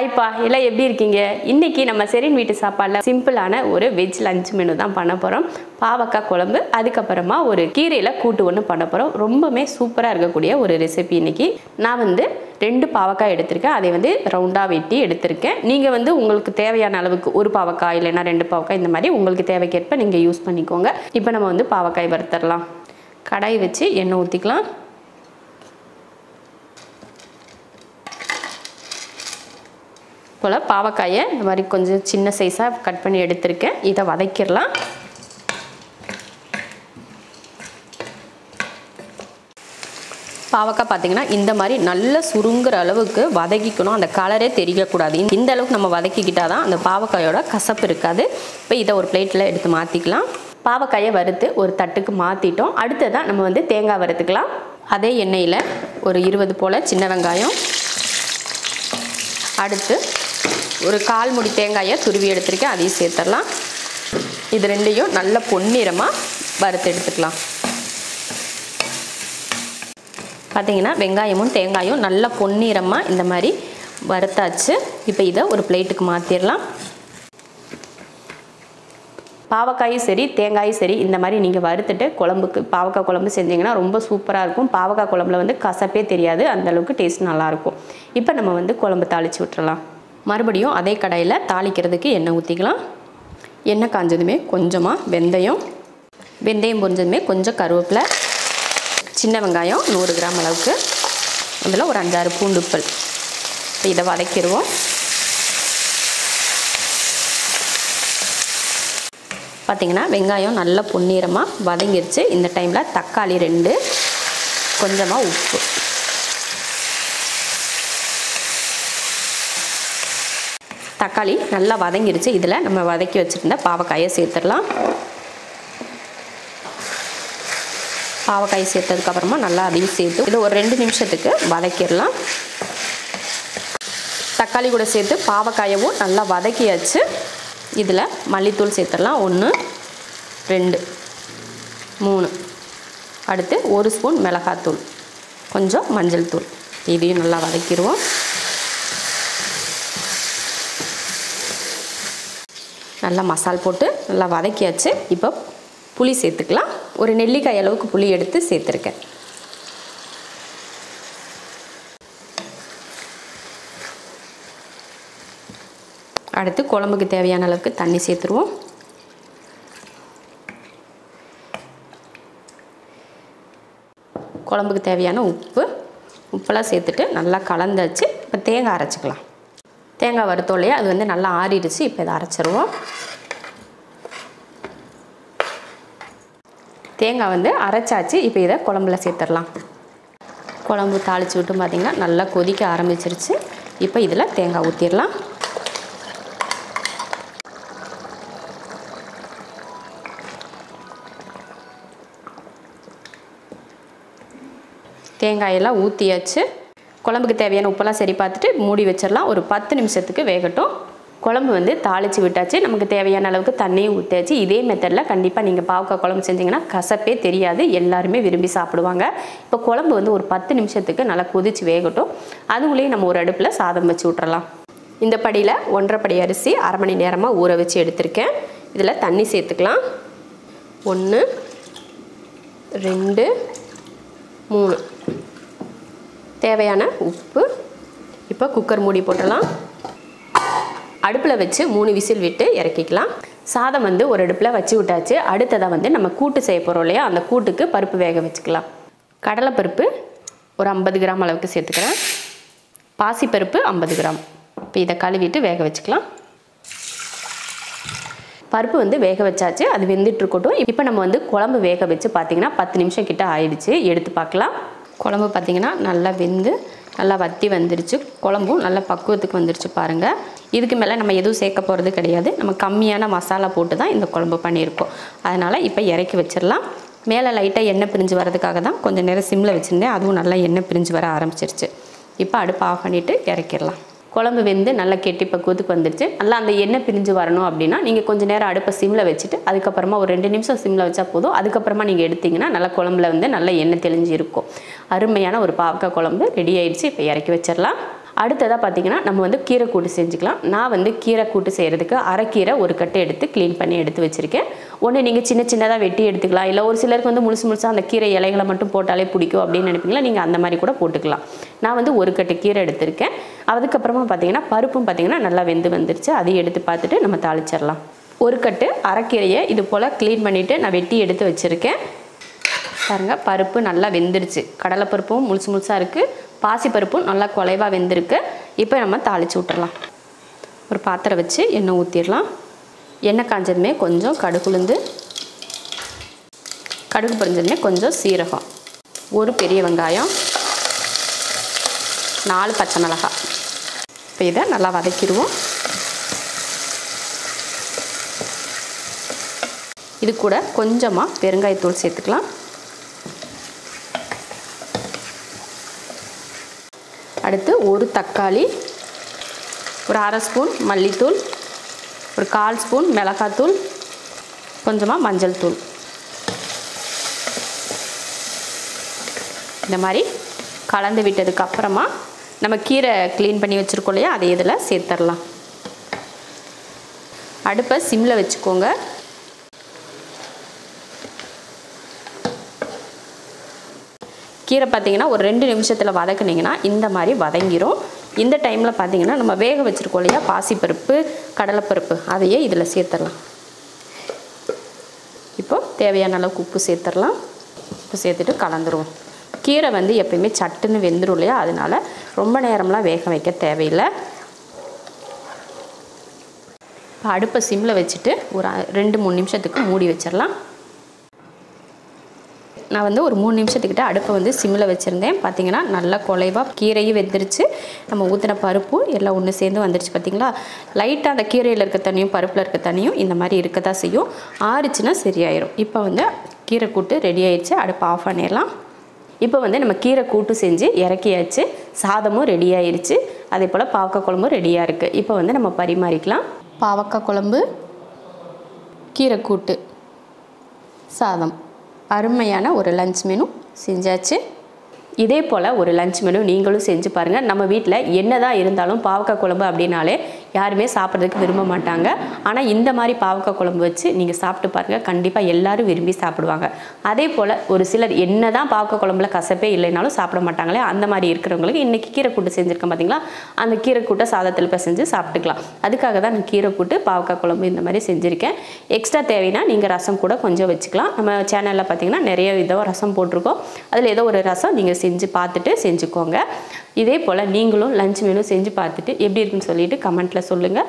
ஹாய்ப்பா, எல்லாம் எப்படி இருக்கீங்க? இன்னைக்கு நம்ம செரின் வீட்டு சாப்பாடுல சிம்பிளான ஒரு வெஜ் லஞ்ச் மெனு தான் பண்ண போறோம். பாவக்காய் குழம்பு, அதுக்கப்புறமா ஒரு கீரையில கூட்டு ஒன்று பண்ண போறோம். ரொம்பவே சூப்பரா இருக்கக்கூடிய ஒரு ரெசிபி. இன்னைக்கு நான் வந்து 2 பாவக்காய் எடுத்திருக்கேன். அதை வந்து ரவுண்டா வெட்டி எடுத்திருக்கேன். நீங்க வந்து உங்களுக்கு தேவையான அளவுக்கு ஒரு பாவக்காய் இல்லைன்னா 2 பாவக்காய் இந்த மாதிரி உங்களுக்கு தேவைக்கேற்ப நீங்க யூஸ் பண்ணிக்கோங்க. இப்போ நம்ம வந்து பாவக்காய் வறுத்தரலாம். கடாய் வச்சு எண்ணெய் ஊற்றிக்கலாம். போல் பாவக்காயை இந்த மாதிரி கொஞ்சம் சின்ன சைஸாக கட் பண்ணி எடுத்திருக்கேன். இதை வதக்கிடலாம். பாவக்காய் பார்த்திங்கன்னா இந்த மாதிரி நல்ல சுருங்குற அளவுக்கு வதக்கிக்கணும். அந்த கலரே தெரியக்கூடாது. இந்த அளவுக்கு நம்ம வதக்கிக்கிட்டால் தான் அந்த பாவக்காயோட கசப்பு இருக்காது. இப்போ இதை ஒரு பிளேட்டில் எடுத்து மாற்றிக்கலாம். பாவக்காயை வறுத்து ஒரு தட்டுக்கு மாற்றிட்டோம். அடுத்ததான் நம்ம வந்து தேங்காய் வறுத்துக்கலாம். அதே எண்ணெயில் ஒரு 20 போல் சின்ன வெங்காயம், அடுத்து ஒரு 1/4 மூடி தேங்காயை துருவி எடுத்துருக்கேன். அதையும் சேர்த்துடலாம். இது ரெண்டையும் நல்ல பொன்னிறமாக வறுத்து எடுத்துக்கலாம். பார்த்தீங்கன்னா வெங்காயமும் தேங்காயும் நல்ல பொன்னிறமாக இந்த மாதிரி வறுத்தாச்சு. இப்போ இதை ஒரு பிளேட்டுக்கு மாற்றிடலாம். பாவக்காயும் சரி தேங்காயும் சரி இந்த மாதிரி நீங்கள் வறுத்துட்டு குழம்புக்கு பாவக்காய் குழம்பு செஞ்சிங்கன்னா ரொம்ப சூப்பராக இருக்கும். பாவக்காய் குழம்புல வந்து கசப்பே தெரியாது, அந்தளவுக்கு டேஸ்ட் நல்லாயிருக்கும். இப்போ நம்ம வந்து குழம்பு தாளித்து விட்டுறலாம். மறுபடியும் அதே கடாயில் தாளிக்கிறதுக்கு எண்ணெய் ஊற்றிக்கலாம். எண்ணெய் காஞ்சதுமே கொஞ்சமாக வெந்தயம் பொரிஞ்சதுமே கொஞ்சம் கருவேப்பிலை, சின்ன வெங்காயம் 100 கிராம் அளவுக்கு, அதில் ஒரு 5-6 பூண்டுப்பல். இதை வதக்கிடுவோம். பார்த்திங்கன்னா வெங்காயம் நல்ல பொன்னிறமாக வதங்கிருச்சு. இந்த டைமில் தக்காளி 2, கொஞ்சமாக உப்பு, தக்காளி நல்லா வதங்கிருச்சு. இதில் நம்ம வதக்கி வச்சுருந்த பாவக்காயை சேர்த்துடலாம். பாவக்காயை சேர்த்ததுக்கப்புறமா நல்லா அதையும் சேர்த்து இது ஒரு 2 நிமிஷத்துக்கு வதக்கிடலாம். தக்காளி கூட சேர்த்து பாவக்காயவும் நல்லா வதக்கியாச்சு. இதில் மல்லித்தூள் சேர்த்துடலாம். 1, 2, 3, அடுத்து 1 ஸ்பூன் மிளகாத்தூள், கொஞ்சம் மஞ்சள் தூள். இதையும் நல்லா வதக்கிடுவோம். நல்லா மசால் போட்டு நல்லா வதக்கியாச்சு. இப்போ புளி சேர்த்துக்கலாம். ஒரு நெல்லிக்காய் அளவுக்கு புளி எடுத்து சேர்த்துருக்கேன். அடுத்து குழம்புக்கு தேவையான அளவுக்கு தண்ணி சேர்த்துருவோம். குழம்புக்கு தேவையான உப்பெல்லாம் சேர்த்துட்டு நல்லா கலந்தாச்சு. இப்போ தேங்காய் அரைச்சிக்கலாம். தேங்காய் வறுத்தோம் இல்லையா, அது வந்து நல்லா ஆறிடுச்சு. இப்போ இதை அரைச்சிருவோம். தேங்காய் வந்து அரைச்சாச்சு. இப்போ இதை குழம்புல சேர்த்துடலாம். குழம்பு தாளித்து விட்டு பார்த்திங்கன்னா நல்லா கொதிக்க ஆரம்பிச்சிருச்சு. இப்போ இதில் தேங்காய் ஊற்றிடலாம். தேங்காயெல்லாம் ஊற்றியாச்சு. குழம்புக்கு தேவையான உப்பெல்லாம் சரி பார்த்துட்டு மூடி வச்சிடலாம். ஒரு 10 நிமிஷத்துக்கு வேகட்டும். குழம்பு வந்து தாளித்து விட்டாச்சு. நமக்கு தேவையான அளவுக்கு தண்ணியும் ஊற்றியாச்சு. இதே மெத்தடில் கண்டிப்பாக நீங்கள் பாவக்காய் குழம்பு செஞ்சிங்கன்னா கசப்பே தெரியாது, எல்லாருமே விரும்பி சாப்பிடுவாங்க. இப்போ குழம்பு வந்து ஒரு 10 நிமிஷத்துக்கு நல்லா கொதித்து வேகட்டும். அதுக்குள்ளேயே நம்ம ஒரு அடுப்பில் சாதம் வச்சு விட்றலாம். இந்த படியில் 1.5 படி அரிசி 1/2 மணி நேரமாக ஊற வச்சு எடுத்திருக்கேன். இதில் தண்ணி சேர்த்துக்கலாம். 1, 2, 3, தேவையான உப்பு. இப்போ குக்கர் மூடி போட்டுடலாம். அடுப்பில் வச்சு 3 விசில் விட்டு இறக்கிக்கலாம். சாதம் வந்து ஒரு அடுப்பில் வச்சு விட்டாச்சு. அடுத்ததாக வந்து நம்ம கூட்டு செய்ய போகிறோம் இல்லையா, அந்த கூட்டுக்கு பருப்பு வேக வச்சுக்கலாம். கடலைப்பருப்பு ஒரு 50 கிராம் அளவுக்கு சேர்த்துக்கிறேன். பாசிப்பருப்பு 50 கிராம். இப்போ இதை கழுவிட்டு வேக வச்சுக்கலாம். பருப்பு வந்து வேக வச்சாச்சு, அது வெந்துட்டு இருக்கட்டும். இப்போ நம்ம வந்து குழம்பு வேக வச்சு பார்த்திங்கன்னா 10 நிமிஷம் கிட்ட ஆயிடுச்சு. எடுத்து பார்க்கலாம். குழம்பு பார்த்திங்கன்னா நல்லா வெந்து நல்லா வற்றி வந்துருச்சு. குழம்பும் நல்லா பக்குவத்துக்கு வந்துருச்சு பாருங்கள். இதுக்கு மேலே நம்ம எதுவும் சேர்க்க போகிறது கிடையாது. நம்ம கம்மியான மசாலா போட்டு தான் இந்த குழம்பு பண்ணியிருக்கோம். அதனால் இப்போ இறக்கி வச்சிடலாம். மேலே லைட்டாக எண்ணெய் பிரிஞ்சு வரதுக்காக தான் கொஞ்சம் நேரம் சிம்மில் வச்சுருந்தேன். அதுவும் நல்லா எண்ணெய் பிரிஞ்சு வர ஆரம்பிச்சிருச்சு. இப்போ அடுப்பு ஆஃப் பண்ணிவிட்டு இறக்கிடலாம். குழம்பு வெந்து நல்லா கெட்டி பக்குவத்துக்கு வந்துருச்சு. நல்லா அந்த எண்ணெய் பிரிஞ்சு வரணும் அப்படின்னா நீங்கள் கொஞ்சம் நேரம் அடுப்பை சிம்மில் வச்சுட்டு அதுக்கப்புறமா ஒரு 2 நிமிஷம் சிம்மில் வச்சா போதும். அதுக்கப்புறமா நீங்கள் எடுத்திங்கன்னா நல்லா குழம்புல வந்து நல்லா எண்ணெய் தெளிஞ்சு இருக்கும். அருமையான ஒரு பாவக்காய் குழம்பு ரெடி ஆயிடுச்சு. இப்போ இறக்கி வச்சிடலாம். அடுத்ததாக பார்த்தீங்கன்னா நம்ம வந்து கீரை கூட்டு செஞ்சுக்கலாம். நான் வந்து கீரை கூட்டு செய்கிறதுக்கு அரைக்கீரை ஒரு கட்டு எடுத்து க்ளீன் பண்ணி எடுத்து வச்சுருக்கேன். ஒன்று நீங்கள் சின்ன சின்னதாக வெட்டி எடுத்துக்கலாம், இல்லை ஒரு சிலருக்கு வந்து முழுசாக அந்த கீரை இலைகளை மட்டும் போட்டாலே பிடிக்கும் அப்படின்னு நினைப்பீங்களா, நீங்கள் அந்த மாதிரி கூட போட்டுக்கலாம். நான் வந்து ஒரு கட்டு கீரை எடுத்திருக்கேன். அதுக்கப்புறமா பார்த்தீங்கன்னா பருப்பும் பார்த்தீங்கன்னா நல்லா வெந்து வந்துருச்சு. அதையும் எடுத்து பார்த்துட்டு நம்ம தாளிச்சிடலாம். ஒரு கட்டு அரைக்கீரையை இது போல் க்ளீன் பண்ணிவிட்டு நான் வெட்டி எடுத்து வச்சுருக்கேன். பாருங்கள், பருப்பு நல்லா வெந்துருச்சு. கடலைப்பருப்பும் முழுசாக இருக்குது, பாசிப்பருப்பும் நல்லா குலைவாக வெந்திருக்கு. இப்போ நம்ம தாளித்து விட்டுறலாம். ஒரு பாத்திரம் வச்சு எண்ணெய் ஊற்றிடலாம். எண்ணெய் காஞ்சதுமே கொஞ்சம் கடுகுளுந்து, கடுகு பொரிஞ்சதுமே கொஞ்சம் சீரகம், ஒரு பெரிய வெங்காயம், 4 பச்சை மிளகாய். இப்போ இதை நல்லா வதக்கிடுவோம். இது கூட கொஞ்சமாக பெருங்காயத்தூள் சேர்த்துக்கலாம். அடுத்து ஒரு தக்காளி, ஒரு 1/2 ஸ்பூன் மல்லித்தூள், ஒரு 1/4 ஸ்பூன் மிளகாத்தூள், கொஞ்சமாக மஞ்சள் தூள். இந்த மாதிரி கலந்து விட்டதுக்கு அப்புறமா நம்ம கீரை க்ளீன் பண்ணி வச்சுருக்கோம் இல்லையா, அதை இதில் சேர்த்துடலாம். அடுப்பை சிம்மில் வச்சுக்கோங்க. கீரை பார்த்தீங்கன்னா ஒரு 2 நிமிஷத்தில் வதக்குனிங்கன்னா இந்த மாதிரி வதங்கிரும். இந்த டைமில் பார்த்தீங்கன்னா நம்ம வேக வச்சுருக்கோம் இல்லையா பாசிப்பருப்பு, கடலைப்பருப்பு, அதையே இதில் சேர்த்துடலாம். இப்போது தேவையான அளவுக்கு உப்பு சேர்த்துடலாம். உப்பு சேர்த்துட்டு கலந்துருவோம். கீரை வந்து எப்பயுமே சட்டுன்னு வெந்துடும் இல்லையா, அதனால் ரொம்ப நேரம்லாம் வேக வைக்க தேவையில்லை. இப்போ அடுப்பை சிம்மில் வச்சுட்டு ஒரு 2-3 நிமிஷத்துக்கு மூடி வச்சிடலாம். நான் வந்து ஒரு 3 நிமிஷத்துக்கிட்ட அடுப்பை வந்து சிம்மில் வச்சுருந்தேன். பார்த்திங்கன்னா நல்லா குலைவாக கீரையும் வெந்துருச்சு. நம்ம ஊற்றின பருப்பு எல்லாம் ஒன்று சேர்ந்து வந்துருச்சு. பார்த்திங்களா, லைட்டாக அந்த கீரையில் இருக்க தண்ணியும் பருப்பில் இருக்க தண்ணியும் இந்த மாதிரி இருக்க தான் செய்யும். ஆறுச்சுன்னா சரியாயிரும். இப்போ வந்து கீரை கூட்டு ரெடி ஆயிடுச்சு. அடுப்பை ஆஃப் பண்ணிடலாம். இப்போ வந்து நம்ம கீரை கூட்டு செஞ்சு இறக்கியாச்சு. சாதமும் ரெடி ஆயிடுச்சு. அதே போல் பாவக்காய் குழம்பும் ரெடியாக இருக்குது. இப்போ வந்து நம்ம பரிமாறிக்கலாம். பாவக்காய் குழம்பு, கீரை கூட்டு, சாதம், அருமையான ஒரு லஞ்ச் மெனு செஞ்சாச்சு. இதே போல் ஒரு லஞ்ச் மெனு நீங்களும் செஞ்சு பாருங்கள். நம்ம வீட்டில் என்னதான் இருந்தாலும் பாவக்காய் குழம்பு அப்படின்னாலே யாருமே சாப்பிட்றதுக்கு விரும்ப மாட்டாங்க. ஆனால் இந்த மாதிரி பாவக்காய் குழம்பு வச்சு நீங்கள் சாப்பிட்டு பாருங்கள், கண்டிப்பாக எல்லோரும் விரும்பி சாப்பிடுவாங்க. அதே போல் ஒரு சிலர் என்ன தான் பாவக்காய் குழம்புல கசப்பே இல்லைனாலும் சாப்பிட மாட்டாங்களே, அந்த மாதிரி இருக்கிறவங்களுக்கு இன்றைக்கி கீரை கூட்டு செஞ்சுருக்கேன் பார்த்தீங்களா, அந்த கீரை கூட்டை சாதத்தில் செஞ்சு சாப்பிட்டுக்கலாம். அதுக்காக தான் நான் கீரை கூட்டு பாவக்காய் குழம்பு இந்த மாதிரி செஞ்சுருக்கேன். எக்ஸ்ட்ரா தேவைன்னா நீங்கள் ரசம் கூட கொஞ்சம் வச்சுக்கலாம். நம்ம சேனலில் பார்த்தீங்கன்னா நிறைய விதம் ரசம் போட்டிருக்கோம். அதில் ஏதோ ஒரு ரசம் நீங்கள் செஞ்சு பார்த்துட்டு செஞ்சுக்கோங்க. இதே போல் நீங்களும் லஞ்ச் மெனு செஞ்சு பார்த்துட்டு எப்படி இருக்குன்னு சொல்லிட்டு கமெண்ட்டில் சொல்லுங்கள்.